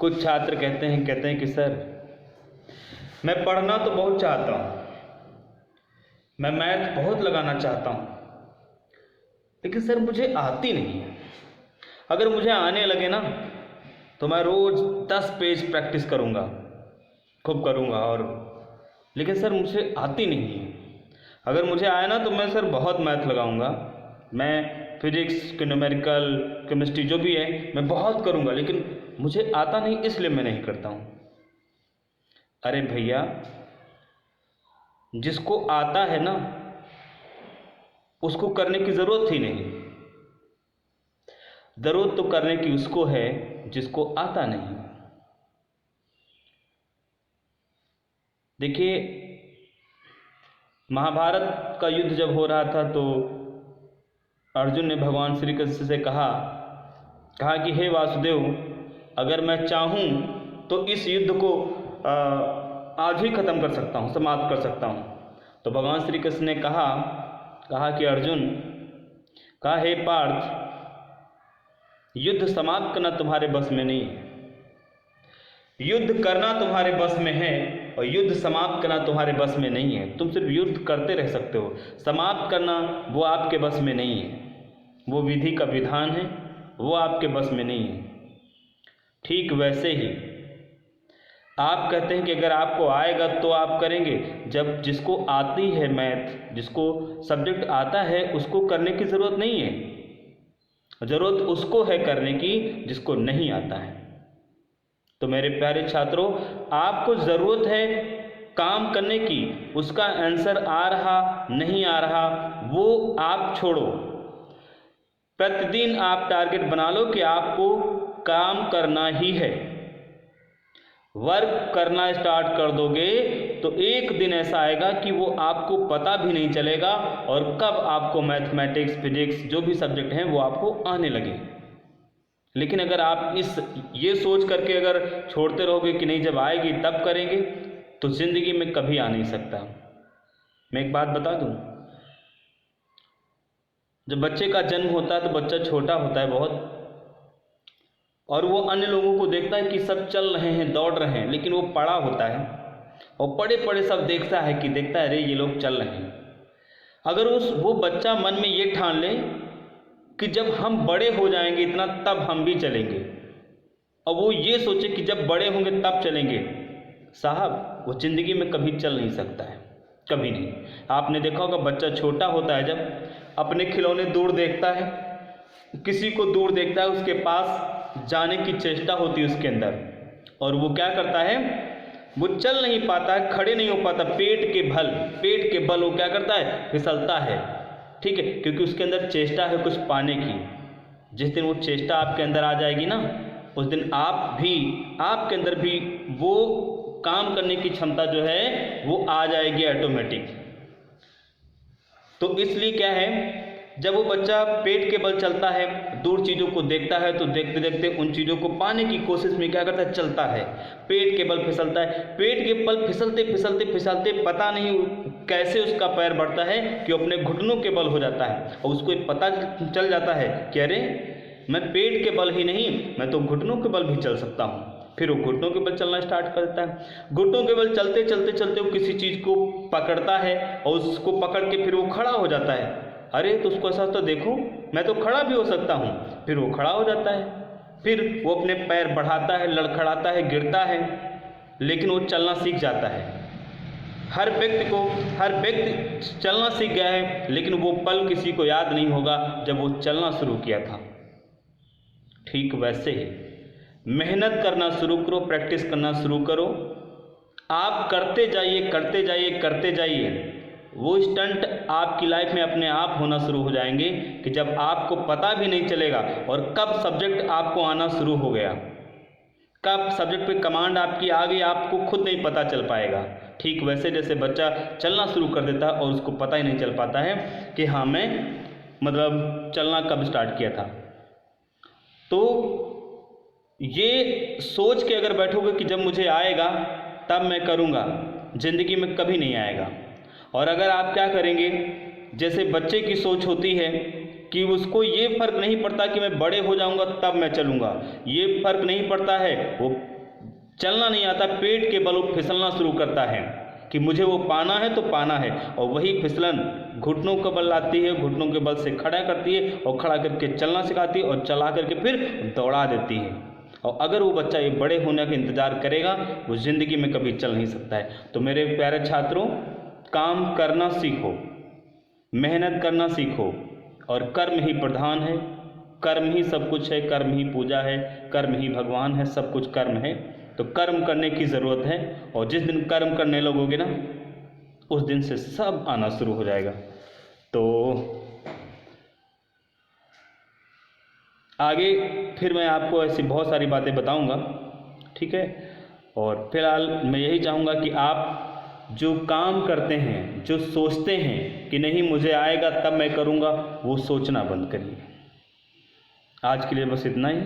कुछ छात्र कहते हैं कि सर मैं पढ़ना तो बहुत चाहता हूँ, मैं मैथ बहुत लगाना चाहता हूँ, लेकिन सर मुझे आती नहीं है। अगर मुझे आने लगे ना तो मैं रोज़ 10 पेज प्रैक्टिस करूँगा, खूब करूँगा, और लेकिन सर मुझे आती नहीं है। अगर मुझे आए ना तो मैं सर बहुत मैथ लगाऊँगा, मैं फिजिक्स के न्यूमेरिकल केमिस्ट्री जो भी है मैं बहुत करूँगा, लेकिन मुझे आता नहीं, इसलिए मैं नहीं करता हूँ। अरे भैया, जिसको आता है ना उसको करने की ज़रूरत ही नहीं। ज़रूरत तो करने की उसको है जिसको आता नहीं। देखिए, महाभारत का युद्ध जब हो रहा था तो अर्जुन ने भगवान श्री कृष्ण से कहा कि हे वासुदेव, अगर मैं चाहूँ तो इस युद्ध को आज ही ख़त्म कर सकता हूँ, समाप्त कर सकता हूँ। तो भगवान श्री कृष्ण ने कहा कि अर्जुन, हे पार्थ, युद्ध समाप्त करना तुम्हारे बस में नहीं है। युद्ध करना तुम्हारे बस में है और युद्ध समाप्त करना तुम्हारे बस में नहीं है। तुम सिर्फ युद्ध करते रह सकते हो, समाप्त करना वो आपके बस में नहीं है। वो विधि का विधान है, वो आपके बस में नहीं है। ठीक वैसे ही आप कहते हैं कि अगर आपको आएगा तो आप करेंगे। जब जिसको आती है मैथ, जिसको सब्जेक्ट आता है, उसको करने की ज़रूरत नहीं है। ज़रूरत उसको है करने की जिसको नहीं आता है। तो मेरे प्यारे छात्रों, आपको ज़रूरत है काम करने की, उसका आंसर आ रहा नहीं आ रहा वो आप छोड़ो। प्रतिदिन आप टारगेट बना लो कि आपको काम करना ही है। वर्क करना स्टार्ट कर दोगे तो एक दिन ऐसा आएगा कि वो आपको पता भी नहीं चलेगा और कब आपको मैथमेटिक्स, फिजिक्स जो भी सब्जेक्ट हैं वो आपको आने लगे। लेकिन अगर आप ये सोच करके अगर छोड़ते रहोगे कि नहीं जब आएगी तब करेंगे, तो ज़िंदगी में कभी आ नहीं सकता। मैं एक बात बता दूं, जब बच्चे का जन्म होता है तो बच्चा छोटा होता है बहुत, और वो अन्य लोगों को देखता है कि सब चल रहे हैं, दौड़ रहे हैं, लेकिन वो पड़ा होता है और पड़े पड़े सब देखता है अरे ये लोग चल रहे हैं। अगर वो बच्चा मन में ये ठान ले कि जब हम बड़े हो जाएंगे इतना तब हम भी चलेंगे, और वो ये सोचे कि जब बड़े होंगे तब चलेंगे, साहब वो ज़िंदगी में कभी चल नहीं सकता है, कभी नहीं। आपने देखा होगा बच्चा छोटा होता है जब अपने खिलौने दूर देखता है, किसी को दूर देखता है, उसके पास जाने की चेष्टा होती है उसके अंदर, और वो क्या करता है, वो चल नहीं पाता है, खड़े नहीं हो पाता, पेट के बल वो क्या करता है, फिसलता है। ठीक है, क्योंकि उसके अंदर चेष्टा है कुछ पाने की। जिस दिन वो चेष्टा आपके अंदर आ जाएगी ना, उस दिन आपके अंदर भी वो काम करने की क्षमता जो है वो आ जाएगी ऑटोमेटिक। तो इसलिए क्या है, जब वो बच्चा पेट के बल चलता है, दूर चीज़ों को देखता है, तो देखते देखते उन चीज़ों को पाने की कोशिश में क्या करता है, चलता है, पेट के बल फिसलता है। पेट के बल फिसलते फिसलते फिसलते पता नहीं कैसे उसका पैर बढ़ता है कि अपने घुटनों के बल हो जाता है, और उसको पता चल जाता है कि अरे मैं पेट के बल ही नहीं, मैं तो घुटनों के बल भी चल सकता हूँ। फिर वो घुटनों के बल चलना स्टार्ट करता है। घुटनों के बल चलते चलते चलते वो किसी चीज़ को पकड़ता है और उसको पकड़ के फिर वो खड़ा हो जाता है। अरे तो उसको ऐसा तो देखो मैं तो खड़ा भी हो सकता हूँ, फिर वो खड़ा हो जाता है। फिर वो अपने पैर बढ़ाता है, लड़खड़ाता है, गिरता है, लेकिन वो चलना सीख जाता है। हर व्यक्ति चलना सीख गया है, लेकिन वो पल किसी को याद नहीं होगा जब वो चलना शुरू किया था। ठीक वैसे ही मेहनत करना शुरू करो, प्रैक्टिस करना शुरू करो। आप करते जाइए, वो स्टंट आपकी लाइफ में अपने आप होना शुरू हो जाएंगे कि जब आपको पता भी नहीं चलेगा और कब सब्जेक्ट आपको आना शुरू हो गया, कब सब्जेक्ट पे कमांड आपकी आ गई, आपको खुद नहीं पता चल पाएगा। ठीक वैसे जैसे बच्चा चलना शुरू कर देता है और उसको पता ही नहीं चल पाता है कि हाँ मैं मतलब चलना कब स्टार्ट किया था। तो ये सोच के अगर बैठोगे कि जब मुझे आएगा तब मैं करूँगा, ज़िंदगी में कभी नहीं आएगा। और अगर आप क्या करेंगे, जैसे बच्चे की सोच होती है कि उसको ये फ़र्क नहीं पड़ता कि मैं बड़े हो जाऊंगा तब मैं चलूँगा, ये फ़र्क नहीं पड़ता है, वो चलना नहीं आता, पेट के बल वो फिसलना शुरू करता है कि मुझे वो पाना है तो पाना है, और वही फिसलन घुटनों का बल लाती है, घुटनों के बल से खड़ा करती है और खड़ा करके चलना सिखाती है और चला करके फिर दौड़ा देती है। और अगर वो बच्चा ये बड़े होने का इंतज़ार करेगा वो ज़िंदगी में कभी चल नहीं सकता है। तो मेरे प्यारे छात्रों, काम करना सीखो, मेहनत करना सीखो, और कर्म ही प्रधान है, कर्म ही सब कुछ है, कर्म ही पूजा है, कर्म ही भगवान है, सब कुछ कर्म है। तो कर्म करने की ज़रूरत है, और जिस दिन कर्म करने लगोगे ना उस दिन से सब आना शुरू हो जाएगा। तो आगे फिर मैं आपको ऐसी बहुत सारी बातें बताऊंगा, ठीक है। और फिलहाल मैं यही चाहूँगा कि आप जो काम करते हैं, जो सोचते हैं कि नहीं मुझे आएगा तब मैं करूँगा, वो सोचना बंद करिए। आज के लिए बस इतना ही।